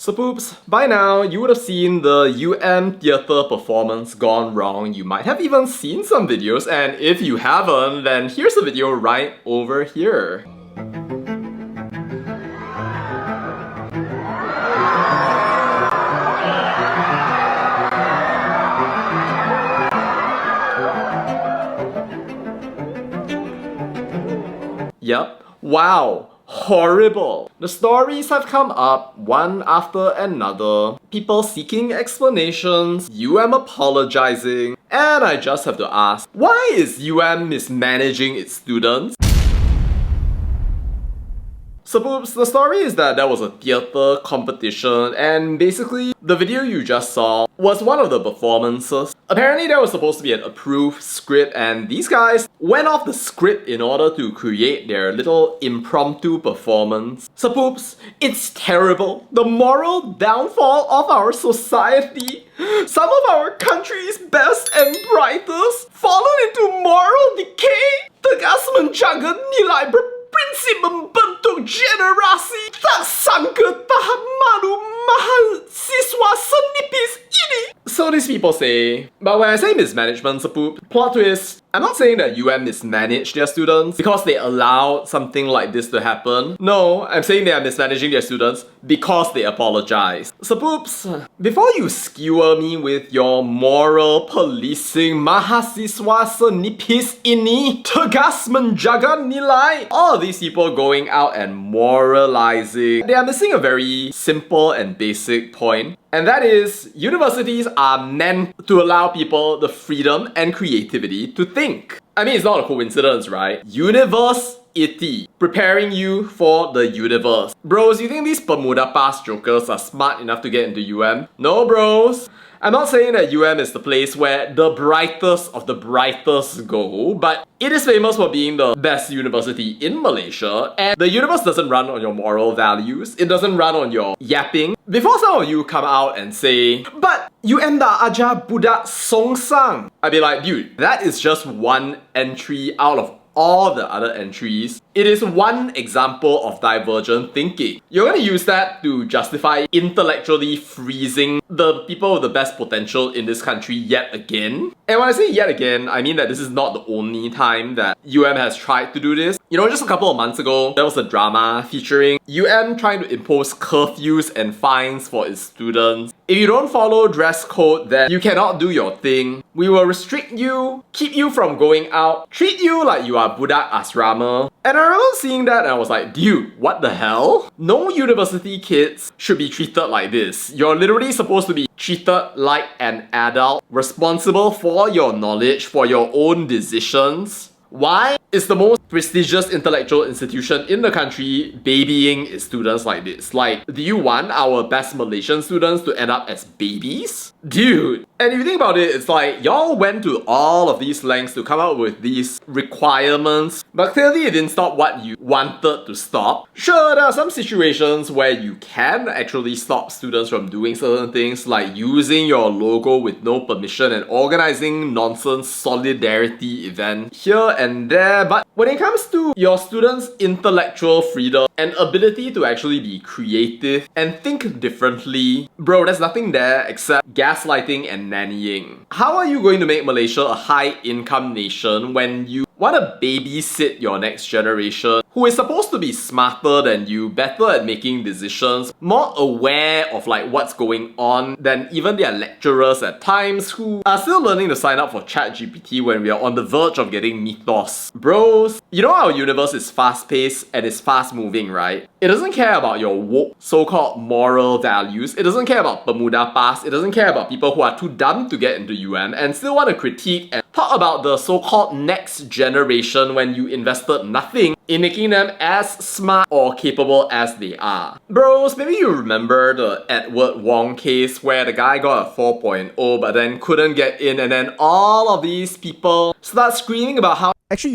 So poops, by now you would have seen the UM theatre performance gone wrong. You might have even seen some videos, and if you haven't, then here's a video right over here. Yep. Wow. Horrible. The stories have come up one after another. People seeking explanations, UM apologizing, and I just have to ask, why is UM mismanaging its students? So poops, the story is that there was a theatre competition, and basically the video you just saw was one of the performances. Apparently there was supposed to be an approved script, and these guys went off the script in order to create their little impromptu performance. So poops, it's terrible. The moral downfall of our society. Some of our country's best and brightest fallen into moral decay. Tegas menjaga nilai prinsip membentuk generasi tak sangka tahan malu mahasiswa senipis ini. So these people say, but when I say mismanagement, poop, plot twist, I'm not saying that UM mismanaged their students because they allowed something like this to happen. No, I'm saying they are mismanaging their students because they apologize. So poops, before you skewer me with your moral policing mahasiswa senipis ini tegas menjaga nilai, all of these people going out and moralizing, they are missing a very simple and basic point. And that is, universities are meant to allow people the freedom and creativity to think. I mean, it's not a coincidence, right? University, preparing you for the universe. Bros, you think these Bermuda Pass jokers are smart enough to get into UM? No, bros. I'm not saying that UM is the place where the brightest of the brightest go, but it is famous for being the best university in Malaysia, and the universe doesn't run on your moral values, it doesn't run on your yapping. Before some of you come out and say, but UM dah ajar budak songsang, I'd be like, dude, that is just one entry out of all the other entries. It is one example of divergent thinking. You're going to use that to justify intellectually freezing the people with the best potential in this country yet again. And when I say yet again, I mean that this is not the only time that UM has tried to do this. You know, just a couple of months ago, there was a drama featuring UM trying to impose curfews and fines for its students. If you don't follow dress code, then you cannot do your thing. We will restrict you, keep you from going out, treat you like you are budak asrama. And I remember seeing that and I was like, dude, what the hell? No university kids should be treated like this. You're literally supposed to be treated like an adult, responsible for your knowledge, for your own decisions. Why is the most prestigious intellectual institution in the country babying its students like this? Like, do you want our best Malaysian students to end up as babies? Dude. And if you think about it, it's like, y'all went to all of these lengths to come up with these requirements, but clearly it didn't stop what you wanted to stop. Sure, there are some situations where you can actually stop students from doing certain things, like using your logo with no permission and organizing nonsense solidarity events here and there, but when it comes to your students' intellectual freedom and ability to actually be creative and think differently, bro, there's nothing there except gaslighting and nannying. How are you going to make Malaysia a high-income nation when you want to babysit your next generation who is supposed to be smarter than you, better at making decisions, more aware of like what's going on than even their lecturers at times, who are still learning to sign up for ChatGPT when we are on the verge of getting mythos? Bros, you know our universe is fast-paced and is fast-moving, right? It doesn't care about your woke, so-called moral values. It doesn't care about Bermuda Pass. It doesn't care about people who are too dumb to get into UM and still want to critique and talk about the so-called next generation when you invested nothing in making them as smart or capable as they are. Bros, maybe you remember the Edward Wong case where the guy got a 4.0 but then couldn't get in, and then all of these people start screaming about how Actually,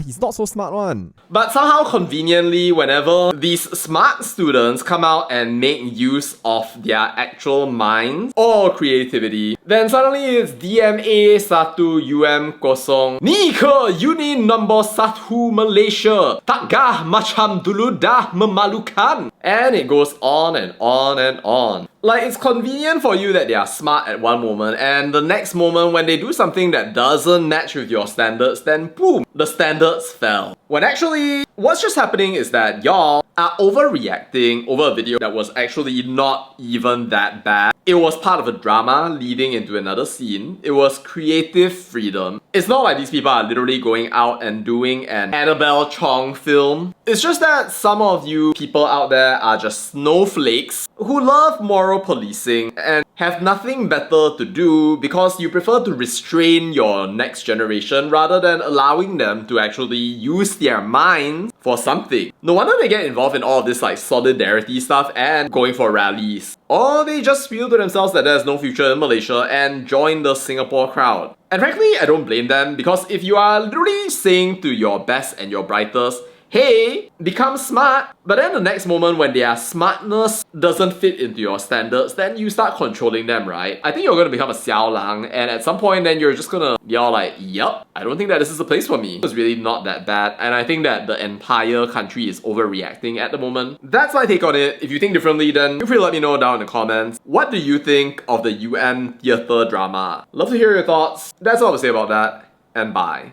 he's not so smart one. But somehow conveniently, whenever these smart students come out and make use of their actual minds or creativity, then suddenly it's DMA 1 UM 0 Ni ke Uni Nombor 1 Malaysia, tak gah macam dulu dah memalukan. And it goes on and on and on. Like, it's convenient for you that they are smart at one moment, and the next moment when they do something that doesn't match with your standards, then boom, the standards fell. When actually, what's just happening is that y'all are overreacting over a video that was actually not even that bad. It was part of a drama leading into another scene. It was creative freedom. It's not like these people are literally going out and doing an Annabelle Chong film. It's just that some of you people out there are just snowflakes who love moral policing and have nothing better to do because you prefer to restrain your next generation rather than allowing them to actually use their minds for something. No wonder they get involved in all of this like solidarity stuff and going for rallies. Or they just feel to themselves that there's no future in Malaysia and join the Singapore crowd. And frankly, I don't blame them, because if you are literally saying to your best and your brightest, hey, become smart, but then the next moment when their smartness doesn't fit into your standards, then you start controlling them, right? I think you're gonna become a xiao lang, and at some point then you're just gonna be all like, yup, I don't think that this is the place for me. It's really not that bad, and I think that the entire country is overreacting at the moment. That's my take on it. If you think differently, then feel free to let me know down in the comments. What do you think of the UN theatre drama? Love to hear your thoughts. That's all I have to say about that, and bye.